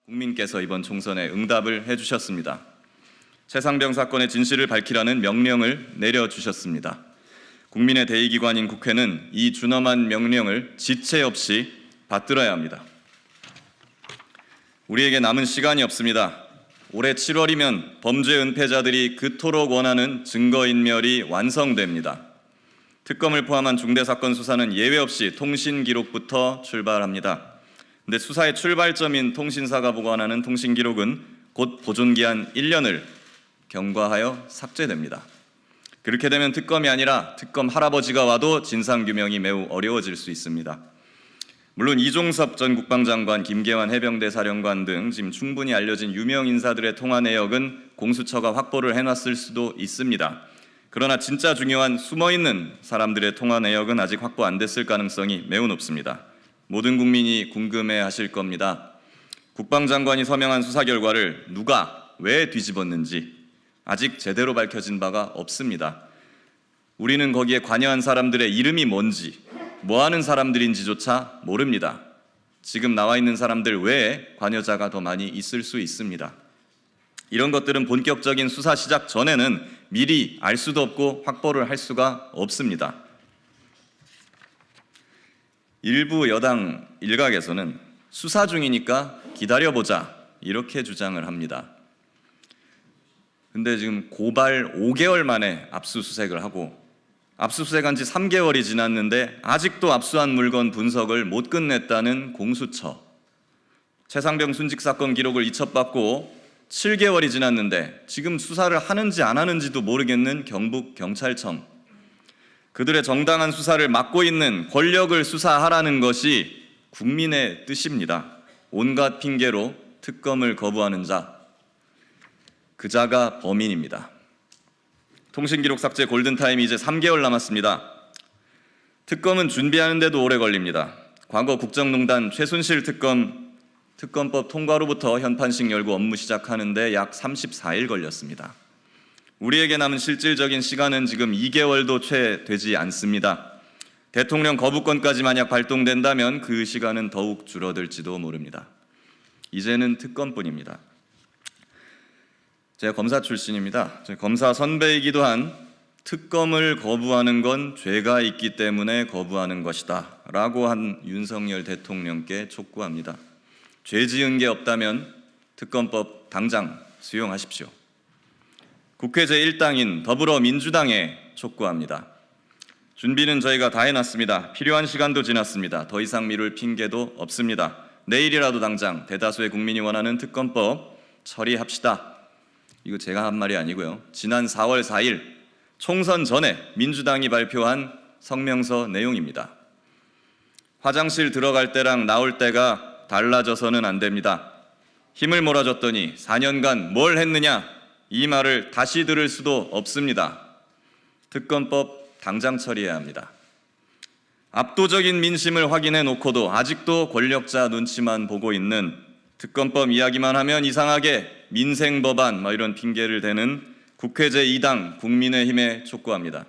국민께서 이번 총선에 응답을 해주셨습니다. 최상병 사건의 진실을 밝히라는 명령을 내려주셨습니다. 국민의 대의기관인 국회는 이 준엄한 명령을 지체 없이 받들어야 합니다. 우리에게 남은 시간이 없습니다. 올해 7월이면 범죄 은폐자들이 그토록 원하는 증거인멸이 완성됩니다. 특검을 포함한 중대사건 수사는 예외 없이 통신기록부터 출발합니다. 근데 수사의 출발점인 통신사가 보관하는 통신기록은 곧 보존기한 1년을 경과하여 삭제됩니다. 그렇게 되면 특검이 아니라 특검 할아버지가 와도 진상규명이 매우 어려워질 수 있습니다. 물론 이종섭 전 국방장관, 김계환 해병대 사령관 등 지금 충분히 알려진 유명 인사들의 통화 내역은 공수처가 확보를 해놨을 수도 있습니다. 그러나 진짜 중요한 숨어있는 사람들의 통화 내역은 아직 확보 안 됐을 가능성이 매우 높습니다. 모든 국민이 궁금해하실 겁니다. 국방장관이 서명한 수사 결과를 누가 왜 뒤집었는지 아직 제대로 밝혀진 바가 없습니다. 우리는 거기에 관여한 사람들의 이름이 뭔지, 뭐하는 사람들인지조차 모릅니다. 지금 나와 있는 사람들 외에 관여자가 더 많이 있을 수 있습니다. 이런 것들은 본격적인 수사 시작 전에는 미리 알 수도 없고 확보를 할 수가 없습니다. 일부 여당 일각에서는 수사 중이니까 기다려보자 이렇게 주장을 합니다. 근데 지금 고발 5개월 만에 압수수색을 하고 압수수색한 지 3개월이 지났는데 아직도 압수한 물건 분석을 못 끝냈다는 공수처, 최상병 순직 사건 기록을 이첩받고 7개월이 지났는데 지금 수사를 하는지 안 하는지도 모르겠는 경북경찰청, 그들의 정당한 수사를 막고 있는 권력을 수사하라는 것이 국민의 뜻입니다. 온갖 핑계로 특검을 거부하는 자, 그 자가 범인입니다. 통신기록 삭제 골든타임이 이제 3개월 남았습니다. 특검은 준비하는데도 오래 걸립니다. 과거 국정농단 최순실 특검법 통과로부터 현판식 열고 업무 시작하는데 약 34일 걸렸습니다. 우리에게 남은 실질적인 시간은 지금 2개월도 채 되지 않습니다. 대통령 거부권까지 만약 발동된다면 그 시간은 더욱 줄어들지도 모릅니다. 이제는 특검뿐입니다. 제가 검사 출신입니다. 검사 선배이기도 한 특검을 거부하는 건 죄가 있기 때문에 거부하는 것이다 라고 한 윤석열 대통령께 촉구합니다. 죄 지은 게 없다면 특검법 당장 수용하십시오. 국회 제1당인 더불어민주당에 촉구합니다. 준비는 저희가 다 해놨습니다. 필요한 시간도 지났습니다. 더 이상 미룰 핑계도 없습니다. 내일이라도 당장 대다수의 국민이 원하는 특검법 처리합시다. 이거 제가 한 말이 아니고요. 지난 4월 4일 총선 전에 민주당이 발표한 성명서 내용입니다. 화장실 들어갈 때랑 나올 때가 달라져서는 안 됩니다. 힘을 몰아줬더니 4년간 뭘 했느냐? 이 말을 다시 들을 수도 없습니다. 특검법 당장 처리해야 합니다. 압도적인 민심을 확인해 놓고도 아직도 권력자 눈치만 보고 있는, 특검법 이야기만 하면 이상하게 민생법안 이런 핑계를 대는 국회 제2당 국민의힘에 촉구합니다.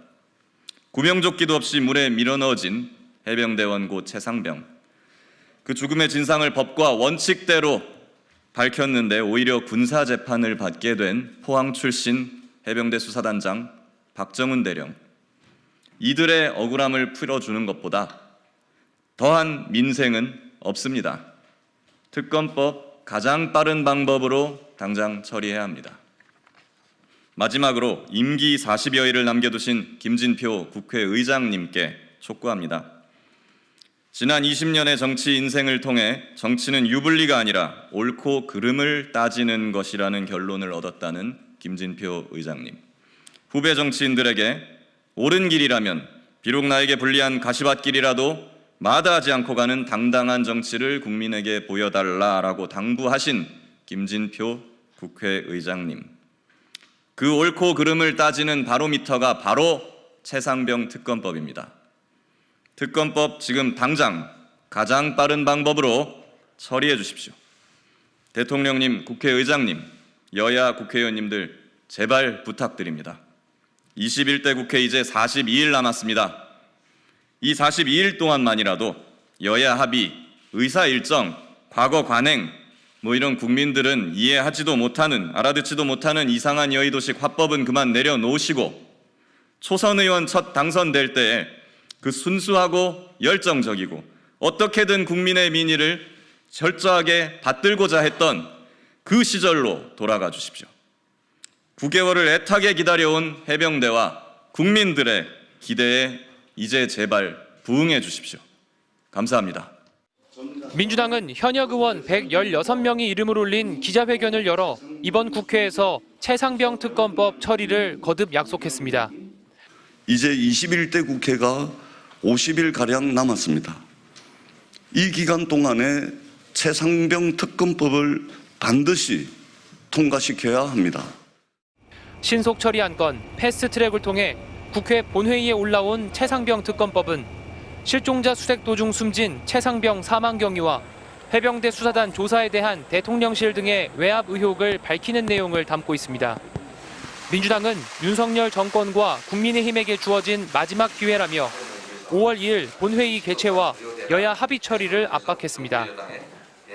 구명조끼도 없이 물에 밀어넣어진 해병대원 고 최상병, 그 죽음의 진상을 법과 원칙대로 밝혔는데 오히려 군사재판을 받게 된 포항 출신 해병대 수사단장 박정훈 대령, 이들의 억울함을 풀어주는 것보다 더한 민생은 없습니다. 특검법 가장 빠른 방법으로 당장 처리해야 합니다. 마지막으로 임기 40여일을 남겨두신 김진표 국회의장님께 촉구합니다. 지난 20년의 정치 인생을 통해 정치는 유불리가 아니라 옳고 그름을 따지는 것이라는 결론을 얻었다는 김진표 의장님. 후배 정치인들에게 옳은 길이라면 비록 나에게 불리한 가시밭길이라도 마다하지 않고 가는 당당한 정치를 국민에게 보여달라라고 당부하신 김진표 국회의장님. 그 옳고 그름을 따지는 바로미터가 바로 최상병 특검법입니다. 특검법 지금 당장 가장 빠른 방법으로 처리해 주십시오. 대통령님, 국회의장님, 여야 국회의원님들 제발 부탁드립니다. 21대 국회 이제 42일 남았습니다. 이 42일 동안만이라도 여야 합의, 의사 일정, 과거 관행 이런 국민들은 이해하지도 못하는, 알아듣지도 못하는 이상한 여의도식 화법은 그만 내려놓으시고 초선 의원 첫 당선될 때에 그 순수하고 열정적이고 어떻게든 국민의 민의를 철저하게 받들고자 했던 그 시절로 돌아가 주십시오. 9개월을 애타게 기다려온 해병대와 국민들의 기대에 이제 제발 부응해 주십시오. 감사합니다. 민주당은 현역 의원 116명이 이름을 올린 기자회견을 열어 이번 국회에서 최상병 특검법 처리를 거듭 약속했습니다. 이제 21대 국회가 50일가량 남았습니다. 이 기간 동안에 최상병 특검법을 반드시 통과시켜야 합니다. 신속 처리 안건 패스트트랙을 통해 국회 본회의에 올라온 최상병 특검법은 실종자 수색 도중 숨진 최상병 사망 경위와 해병대 수사단 조사에 대한 대통령실 등의 외압 의혹을 밝히는 내용을 담고 있습니다. 민주당은 윤석열 정권과 국민의힘에게 주어진 마지막 기회라며 5월 2일 본회의 개최와 여야 합의 처리를 압박했습니다.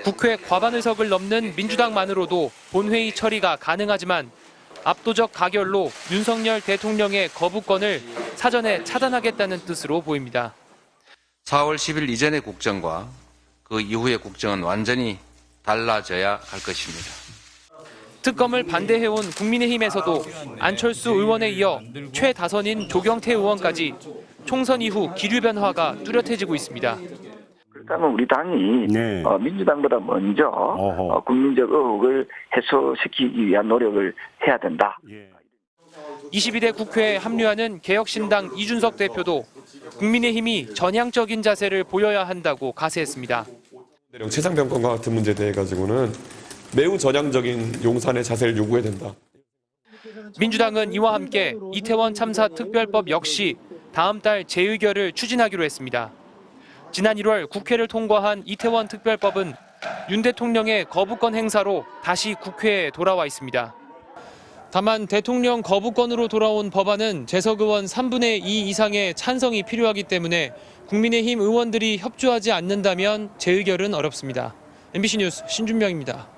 국회 과반 의석을 넘는 민주당만으로도 본회의 처리가 가능하지만 압도적 가결로 윤석열 대통령의 거부권을 사전에 차단하겠다는 뜻으로 보입니다. 4월 10일 이전의 국정과 그 이후의 국정은 완전히 달라져야 할 것입니다. 특검을 반대해온 국민의힘에서도 안철수 의원에 이어 최다선인 조경태 의원까지 총선 이후 기류 변화가 뚜렷해지고 있습니다. 그렇다면 우리 당이 민주당보다 먼저 국민적 의혹을 해소시키기 위한 노력을 해야 된다. 22대 국회에 합류하는 개혁신당 이준석 대표도 국민의힘이 전향적인 자세를 보여야 한다고 가세했습니다. 최상병 건과 같은 문제에 대해 가지고는 매우 전향적인 용산의 자세를 요구해야 된다. 민주당은 이와 함께 이태원 참사 특별법 역시 다음 달 재의결을 추진하기로 했습니다. 지난 1월 국회를 통과한 이태원 특별법은 윤 대통령의 거부권 행사로 다시 국회에 돌아와 있습니다. 다만 대통령 거부권으로 돌아온 법안은 재석 의원 3분의 2 이상의 찬성이 필요하기 때문에 국민의힘 의원들이 협조하지 않는다면 재의결은 어렵습니다. MBC 뉴스 신준명입니다.